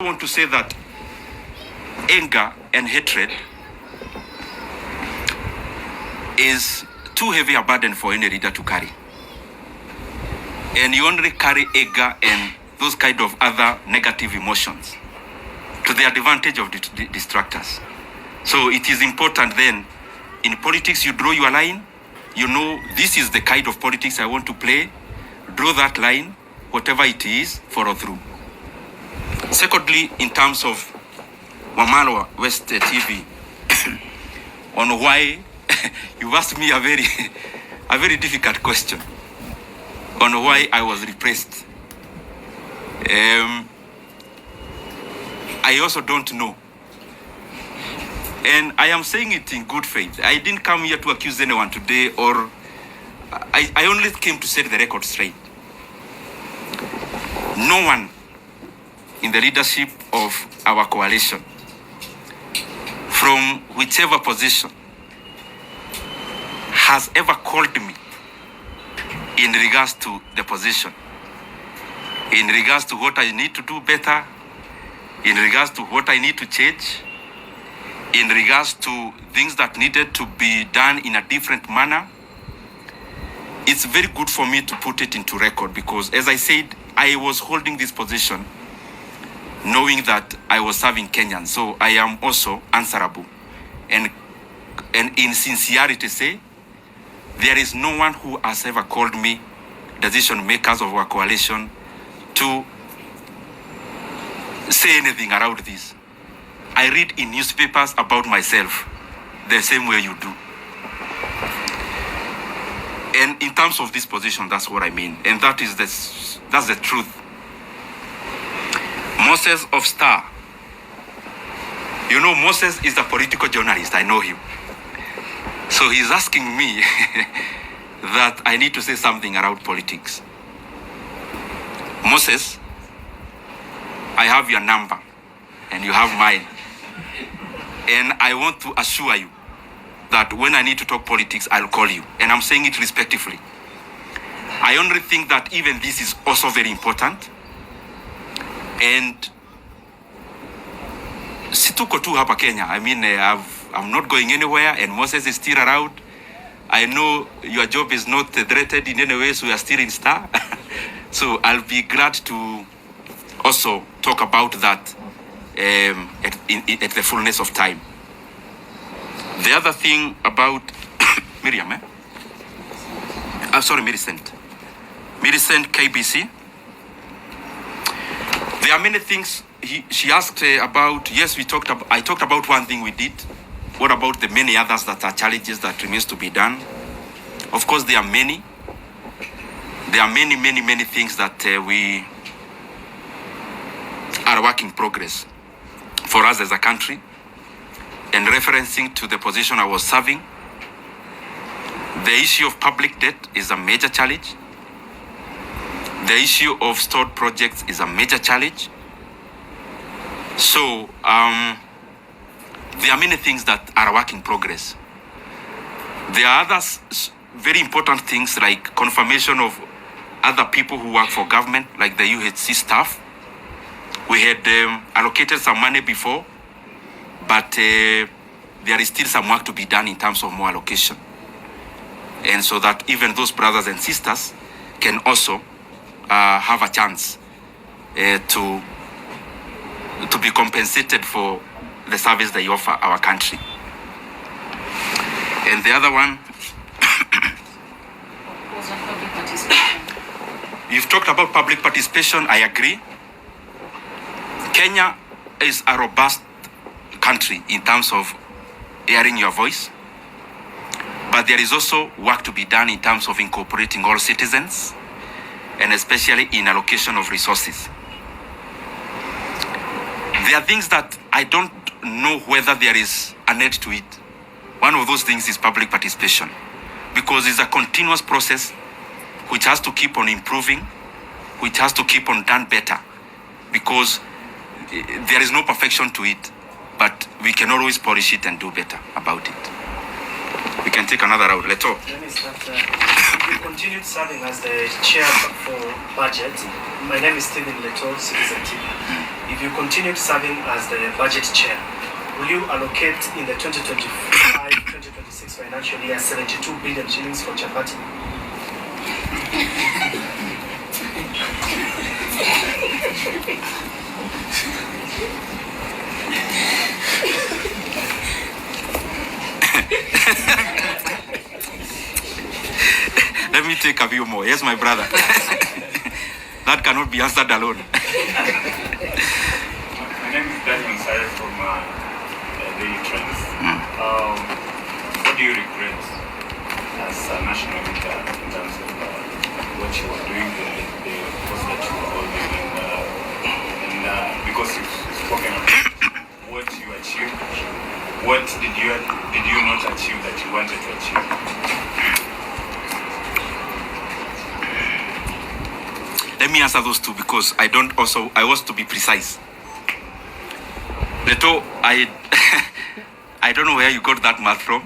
I want to say that anger and hatred is too heavy a burden for any leader to carry. And you only carry anger and those kind of other negative emotions to the advantage of the distractors. So it is important then, in politics, you draw your line. You know, this is the kind of politics I want to play. Draw that line, whatever it is, follow through. Secondly, in terms of Wamalwa West TV, on why, you asked me a very difficult question on why I was repressed. I also don't know. And I am saying it in good faith. I didn't come here to accuse anyone today, or I only came to set the record straight. No one in the leadership of our coalition, from whichever position, has ever called me in regards to the position, in regards to what I need to do better, in regards to what I need to change, in regards to things that needed to be done in a different manner. It's very good for me to put it into record because, as I said, I was holding this position knowing that I was serving Kenyans. So I am also answerable. And in sincerity say, there is no one who has ever called me, decision makers of our coalition, to say anything around this. I read in newspapers about myself the same way you do. And in terms of this position, that's what I mean. And that's the truth. Moses of Star. You know, Moses is a political journalist. I know him. So he's asking me that I need to say something around politics. Moses, I have your number and you have mine. And I want to assure you that when I need to talk politics, I'll call you. And I'm saying it respectfully. I only think that even this is also very important. And situko tu hapa Kenya. I mean, I'm not going anywhere and Moses is still around. I know your job is not threatened in any way, so you are still in Star. So I'll be glad to also talk about that at the fullness of time. The other thing about Miriam, Millicent KBC. There are many things she asked about. Yes, I talked about one thing we did. What about the many others that are challenges that remains to be done? Of course, there are many. There are many things that we are work in progress for us as a country. And referencing to the position I was serving, the issue of public debt is a major challenge. The issue of stored projects is a major challenge. So there are many things that are a work in progress. There are others, very important things like confirmation of other people who work for government, like the UHC staff. We had allocated some money before, but there is still some work to be done in terms of more allocation. And so that even those brothers and sisters can also have a chance to be compensated for the service they offer our country. And the other one, you've talked about public participation. I agree. Kenya is a robust country in terms of hearing your voice, but there is also work to be done in terms of incorporating all citizens, and especially in allocation of resources. There are things that I don't know whether there is a net to it. One of those things is public participation, because it's a continuous process which has to keep on improving, which has to keep on done better, because there is no perfection to it, but we can always polish it and do better about it. We can take another round. Let's talk. You continued serving as the chair for budget. My name is Stephen Leto, Citizen TV. if you continued serving as the budget chair, will you allocate in the 2025-2026 financial year 72 billion shillings for chapati? Let me take a few more. Yes, my brother. That cannot be answered alone. My name is Daniel Sire from Daily Trends. What do you regret as a national leader in terms of what you were doing, the post that you were holding, and because you've spoken about what you achieved, what did you not achieve that you wanted to achieve? Let me answer those two because I was to be precise. Leto, I don't know where you got that math from,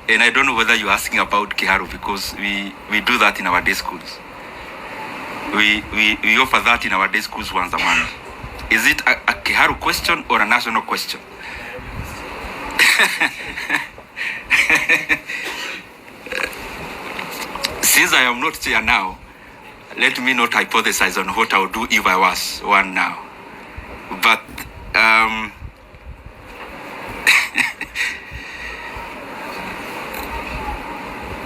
and I don't know whether you're asking about Kiharu because we do that in our day schools. We offer that in our day schools once a month. Is it a Kiharu question or a national question? Since I am not chair now, let me not hypothesize on what I would do if I was one now. But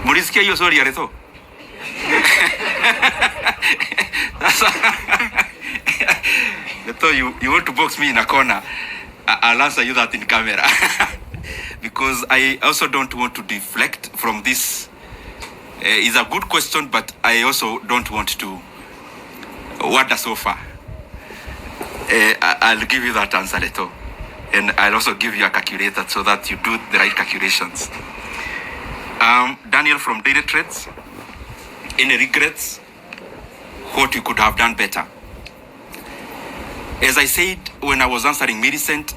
mulisikia hiyo sorry ya Leto? Leto, you want to box me in a corner? I'll answer you that in camera. Because I also don't want to deflect from this. It's a good question, but I also don't want to wander so far. I'll give you that answer, Leto. And I'll also give you a calculator so that you do the right calculations. Daniel from Daily Trades. Any regrets? What you could have done better? As I said when I was answering Millicent,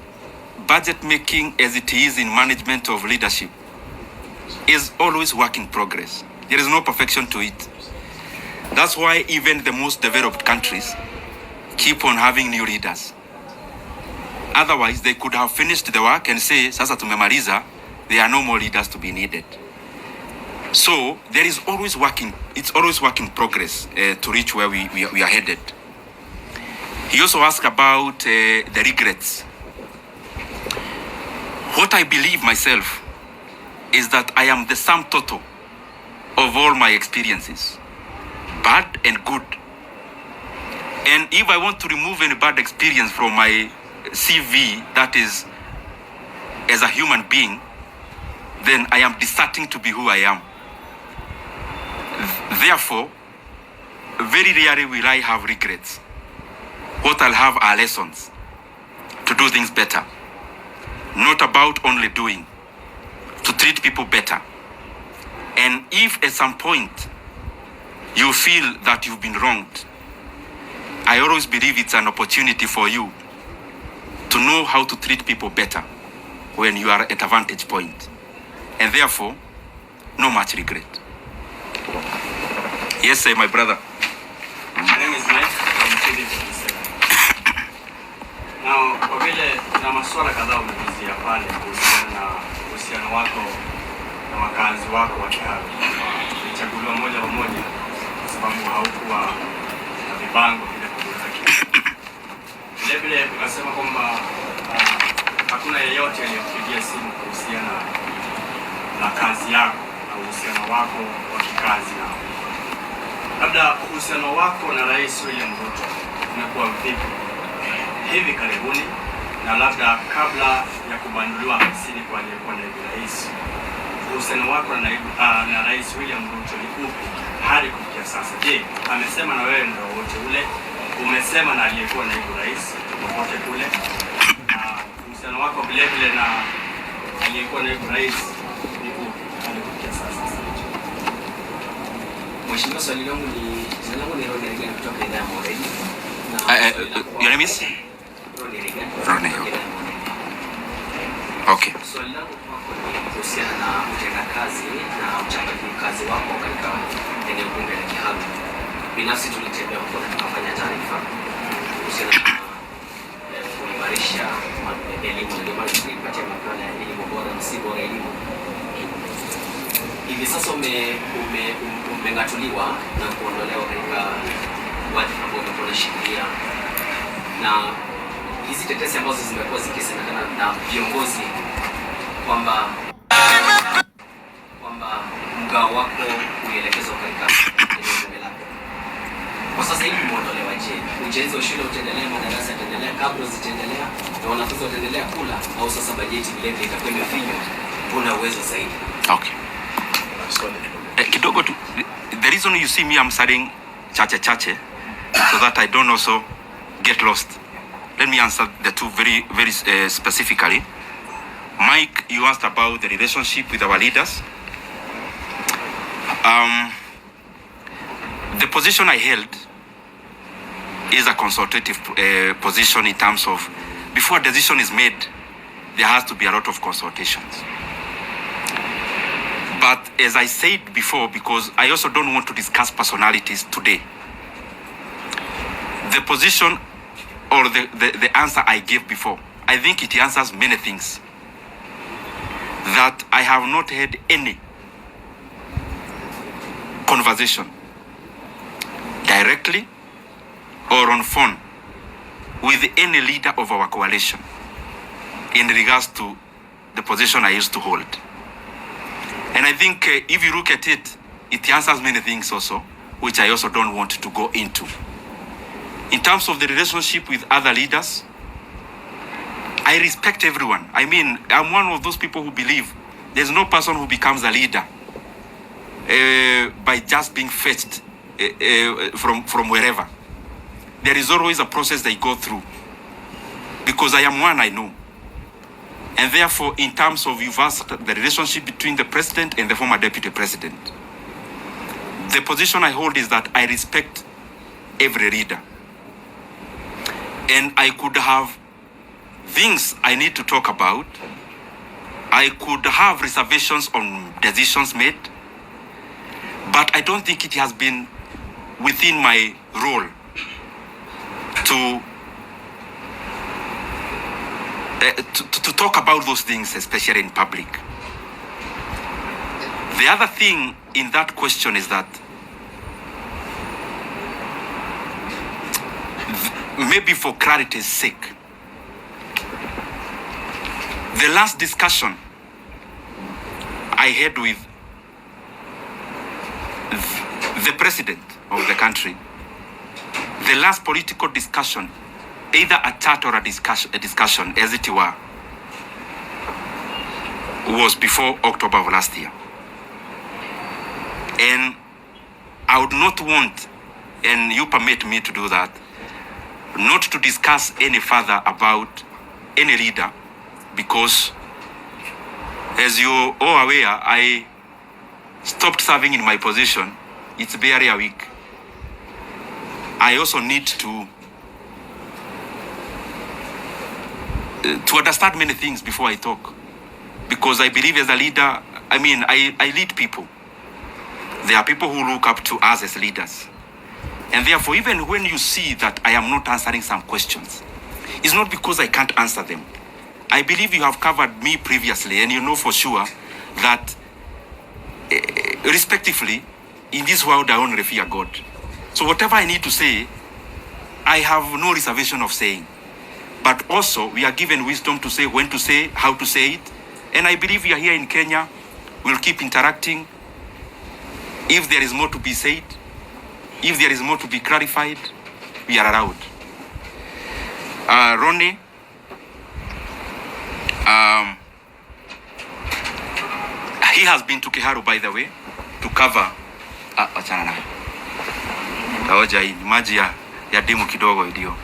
budget making as it is in management of leadership is always work in progress. There is no perfection to it. That's why even the most developed countries keep on having new leaders. Otherwise, they could have finished the work and say, sasa tumemaliza, there are no more leaders to be needed. So there is always it's always work in progress to reach where we are headed. He also asked about the regrets. What I believe myself is that I am the sum total of all my experiences, bad and good. And if I want to remove any bad experience from my CV, that is, as a human being, then I am deserting to be who I am. Therefore, very rarely will I have regrets. What I'll have are lessons to do things better. Not about only doing, to treat people better. And if at some point you feel that you've been wronged, I always believe it's an opportunity for you to know how to treat people better when you are at a vantage point. And therefore, no much regret. Yes, sir, my brother. My name is Mike from KD47. Now, kwa vile na masuala kadhaa umeguzia pale kuhusiana na uhusiano wako na wakazi wako wa Kiharu, ulichaguliwa moja kwa moja kwa sababu haukuwa na vibango vile kuweza kitu. Vile vile ukasema kwamba hakuna yeyote aliyepigia simu kuhusiana na kazi yako na uhusiano wako wa kikazi nao. Labda uhusiano wako na Rais William Ruto umekuwa vipi hivi karibuni, na labda kabla ya kubanduliwa hamsini kwa aliyekuwa naibu rais, uhusiano wako na Rais William Ruto ni upi hadi kufikia sasa? Je, amesema na wewe ndio wote ule? Umesema na aliyekuwa naibu rais popote kule? Uhusiano wako vile vile na aliyekuwa naibu rais ni upi hadi kufikia sasa? Mheshimiwa, swali langu ni Hon Ndindi kutoka idara ya Moreni. Your name is? Ronnie. Okay. Swali langu kwako ni kuhusiana na utendakazi na mchakato kazi wako katika eneo bunge la Kiharu. Binafsi tulitembea huko na tukafanya taarifa kuhusiana na elimu, ndio maana tulipatia makala ya elimu bora na si bora elimu. Hivi sasa umengatuliwa na kuondolewa katika wadhifa ambao umekuwa unashikilia, na hizi tetesi ambazo zimekuwa zikisemekana na viongozi kwamba mgao wako uelekezwa katika eneo lako. Kwa sasa hivi umeondolewa, je, ujenzi wa shule utaendelea, madarasa yataendelea, kabla zitaendelea na wanafunzi wataendelea kula, au sasa bajeti vile vile itakuwa imefinywa, kuna uwezo zaidi? Okay. Kidogo tu, the reason you see me I'm studying chache so that I don't also get lost. Let me answer the two very specifically. Mike, you asked about the relationship with our leaders. The position I held is a consultative position in terms of before a decision is made, there has to be a lot of consultations. But as I said before, because I also don't want to discuss personalities today, the position or the answer I gave before, I think it answers many things. That I have not had any conversation directly or on phone with any leader of our coalition in regards to the position I used to hold. And I think if you look at it, it answers many things also, which I also don't want to go into. In terms of the relationship with other leaders, I respect everyone. I mean, I'm one of those people who believe there's no person who becomes a leader by just being fetched from wherever. There is always a process they go through. Because I am one, I know. And therefore, in terms of you've asked the relationship between the president and the former deputy president, the position I hold is that I respect every leader. And I could have things I need to talk about. I could have reservations on decisions made, but I don't think it has been within my role to talk about those things, especially in public. The other thing in that question is that maybe for clarity's sake, the last discussion I had with the president of the country, the last political discussion, either a chat or a discussion as it were, was before October of last year. And I would not want, and you permit me to do that, not to discuss any further about any leader, because as you all aware, I stopped serving in my position. It's barely a week. I also need to understand many things before I talk, because I believe as a leader, I lead people. There are people who look up to us as leaders. And therefore, even when you see that I am not answering some questions, it's not because I can't answer them. I believe you have covered me previously, and you know for sure that, respectively, in this world, I only fear God. So whatever I need to say, I have no reservation of saying. But also, we are given wisdom to say when to say, how to say it. And I believe we are here in Kenya. We'll keep interacting. If there is more to be said, if there is more to be clarified, we are around. Ronnie, he has been to Kiharu, by the way, to cover achana na taoja hii maji ya dimu kidogo ndio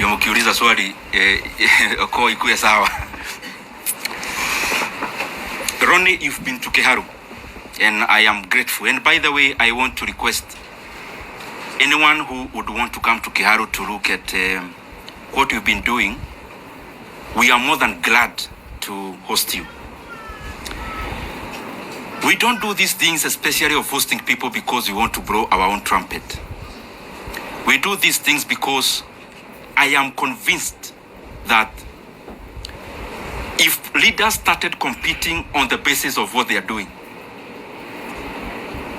mkiuliza swali kwa ikuwe sawa. Ronnie, you've been to Kiharu, and I am grateful. And by the way, I want to request anyone who would want to come to Kiharu to look at what you've been doing. We are more than glad to host you. We don't do these things, especially of hosting people, because we want to blow our own trumpet. We do these things because I am convinced that if leaders started competing on the basis of what they are doing,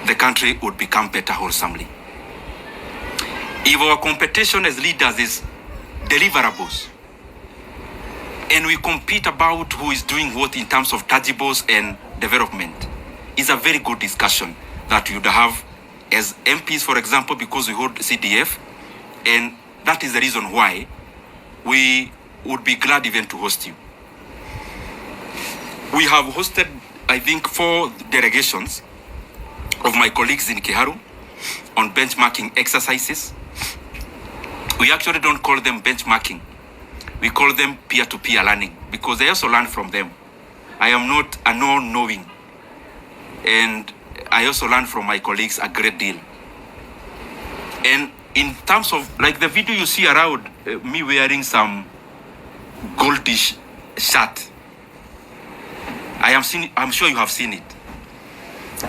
the country would become better wholesomely. If our competition as leaders is deliverables, and we compete about who is doing what in terms of tangibles and development, is a very good discussion that you would have as MPs, for example, because we hold CDF, and that is the reason why we would be glad even to host you. We have hosted, I think, 4 delegations of my colleagues in Kiharu on benchmarking exercises. We actually don't call them benchmarking. We call them peer-to-peer learning because I also learn from them. I am not a non-knowing, and I also learn from my colleagues a great deal. And in terms of, like the video you see around me wearing some goldish shirt, I'm sure you have seen it.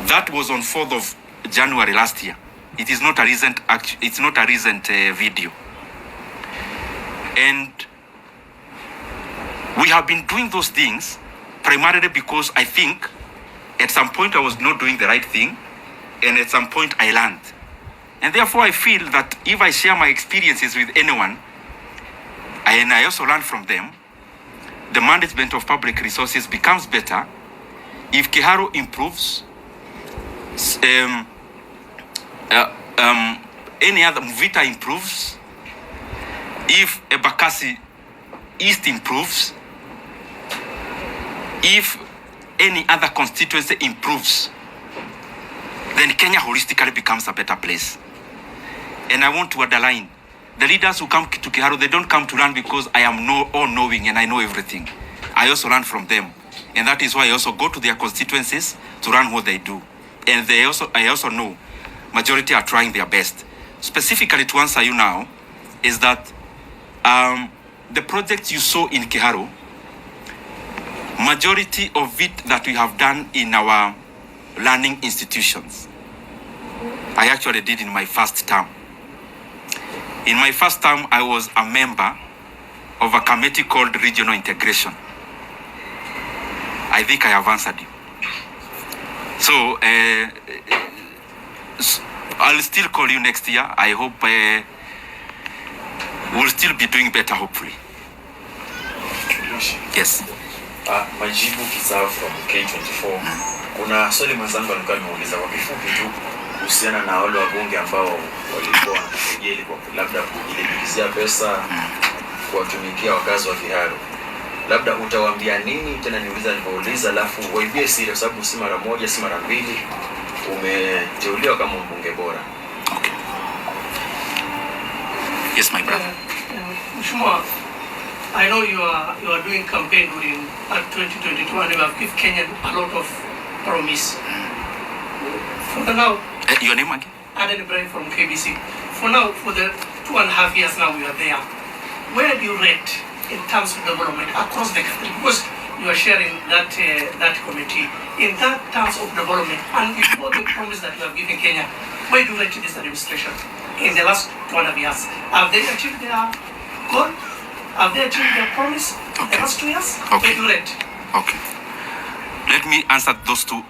That was on 4th of January last year. It is not a recent video. And we have been doing those things primarily because I think at some point I was not doing the right thing, and at some point I learned. And therefore I feel that if I share my experiences with anyone, and I also learn from them, the management of public resources becomes better. If Kiharu improves, any other Mvita improves, if Ebakasi East improves, if any other constituency improves, then Kenya holistically becomes a better place. And I want to underline, the leaders who come to Kiharu, they don't come to learn because I am all-knowing and I know everything. I also learn from them. And that is why I also go to their constituencies to learn what they do. And I also know majority are trying their best. Specifically to answer you now, is that the projects you saw in Kiharu, majority of it that we have done in our learning institutions, I actually did in my first term. In my first term, I was a member of a committee called Regional Integration. I think I have answered you. So, I'll still call you next year. I hope we'll still be doing better, hopefully. Yes. Majibu Kisao from K24. Kuna swali mwenzangu alikuwa ameuliza kwa kifupi tu kuhusiana na wale wabunge ambao walikuwa wanakejeli kwa labda kujilimikizia pesa kuwatumikia wakazi wa Kiharu. Labda utawaambia nini? Tena niuliza nilipouliza, alafu waibie siri kwa sababu si mara moja si mara mbili umeteuliwa kama mbunge bora. Okay. Yes, my brother. Mheshimiwa, I know you are doing campaign during 2022 and you have given Kenya a lot of promise. For now, your name again? Aden Ibrahim from KBC. For now, for the 2.5 years now we are there. Where do you rate in terms of development across the country? Because you are sharing that committee. In that terms of development, and before the promise that you have given Kenya, where do you rate this administration in the last 2.5 years? Have they achieved their goal? Have they achieved their promise in the last 2 years? Okay. Where do you rate? Okay. Let me answer those two.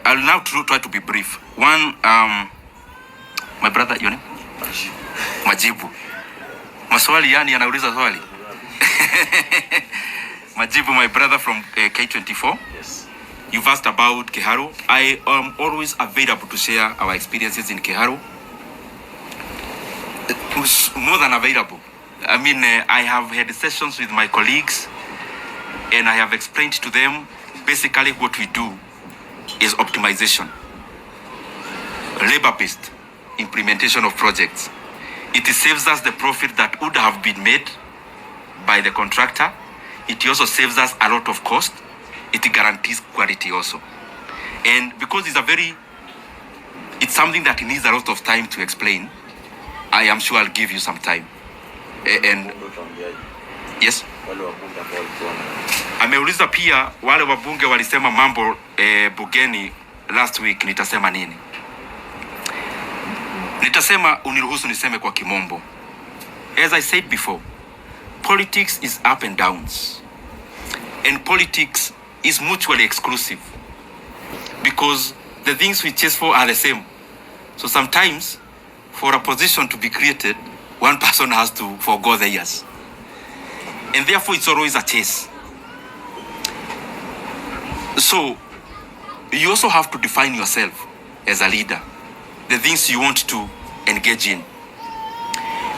I'll now try to be brief. One, my brother, your name? Majibu. Maswali yani anauliza swali. Majibu, my brother from K24. Yes. You've asked about Kiharu. I am always available to share our experiences in Kiharu. More than available. I mean, I have had sessions with my colleagues and I have explained to them basically what we do is optimization, labor-based implementation of projects. It saves us the profit that would have been made by the contractor. It also saves us a lot of cost. It guarantees quality also. And because it's something that needs a lot of time to explain, I am sure I'll give you some time. And yes, ameuliza pia wale wabunge walisema mambo bugeni last week, nitasema nini? Nitasema uniruhusu niseme kwa kimombo. As I said before, politics is up and downs. And politics is mutually exclusive. Because the things we chase for are the same. So sometimes, for a position to be created, one person has to forgo the years. And therefore, it's always a chase. So, you also have to define yourself as a leader, the things you want to engage in.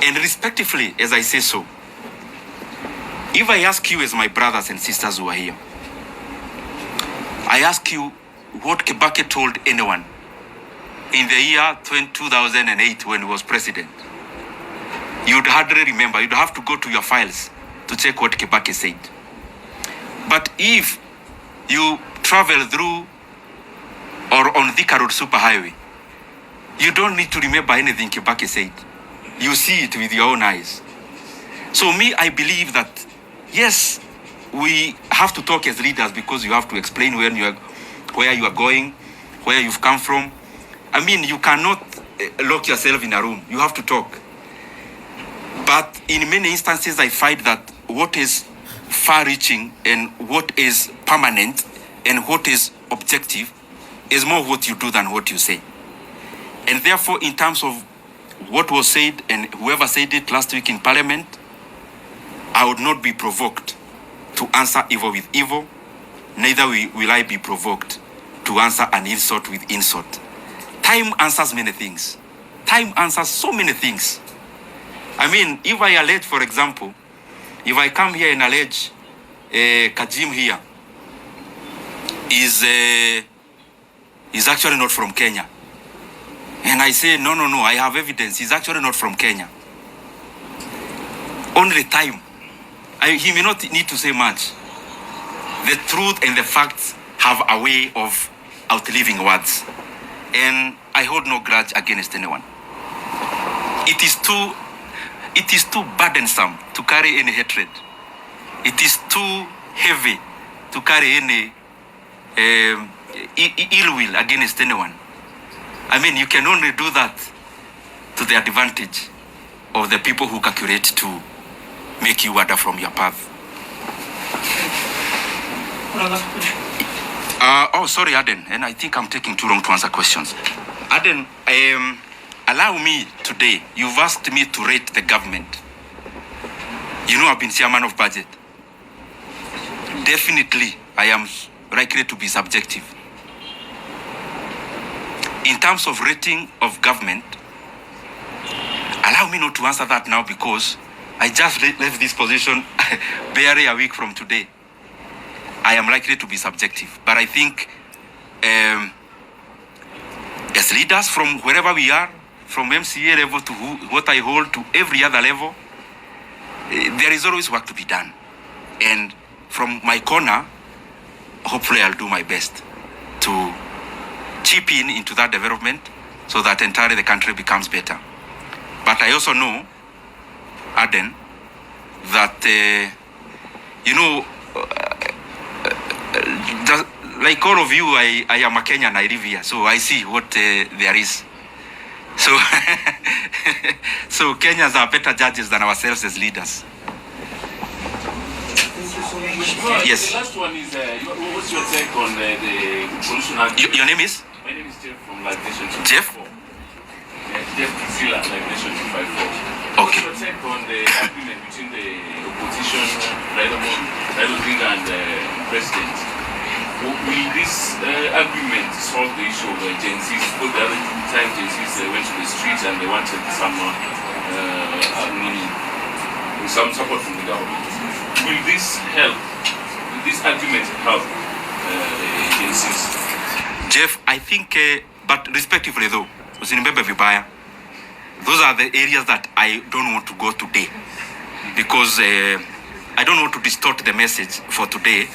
And respectively, as I say so, if I ask you as my brothers and sisters who are here, I ask you what Kibaki told anyone in the year 2008 when he was president, you'd hardly remember. You'd have to go to your files to check what Kibaki said. But if you travel through or on Thika Road Superhighway, you don't need to remember anything Kibaki said. You see it with your own eyes. So me, I believe that, yes, we have to talk as leaders because you have to explain where you are going, where you've come from. I mean, you cannot lock yourself in a room. You have to talk. But in many instances, I find that what is far-reaching and what is permanent and what is objective is more what you do than what you say. And therefore, in terms of what was said and whoever said it last week in Parliament, I would not be provoked to answer evil with evil, neither will I be provoked to answer an insult with insult. Time answers many things. Time answers so many things. I mean, if I allege, for example, if I come here and allege Kajim here is actually not from Kenya, and I say, no, I have evidence, he's actually not from Kenya. Only time. He may not need to say much. The truth and the facts have a way of outliving words. And I hold no grudge against anyone. It is too burdensome to carry any hatred. It is too heavy to carry any ill will against anyone. I mean, you can only do that to the advantage of the people who calculate to make you wander from your path. Sorry, Aden, and I think I'm taking too long to answer questions. Aden, allow me today, you've asked me to rate the government. You know I've been chairman of budget. Definitely, I am likely to be subjective. In terms of rating of government, allow me not to answer that now because I just left this position barely a week from today. I am likely to be subjective. But I think as leaders from wherever we are, from MCA level to what I hold to every other level, there is always work to be done. And from my corner, hopefully I'll do my best to chip in into that development so that entirely the country becomes better. But I also know, Aden, that, like all of you, I am a Kenyan, I live here, so I see what there is. So, so Kenyans are better judges than ourselves as leaders. Yes. The last one is, what's your take on the pollution act? Your name is? My name is Jeff from Live Nation 254. Jeff? Jeff Zilla, Live Nation 254. Okay. What's your take on the agreement between the opposition, Raila Odinga and the president? Will this agreement solve the issue of Gen Zs? Because the other time Gen Zs went to the streets and they wanted some some support from the government. Will this help? Will this agreement help Gen Zs? Jeff, I think, but respectively though, usinibebe vibaya, those are the areas that I don't want to go today because I don't want to distort the message for today.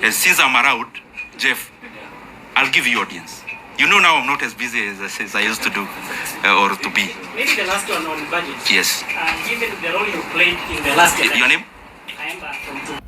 And since I'm around, Jeff, I'll give you audience. You know now I'm not as busy as I used to do or to be. Maybe the last one on budget. Yes. Given the role you played in the last Your name? I am from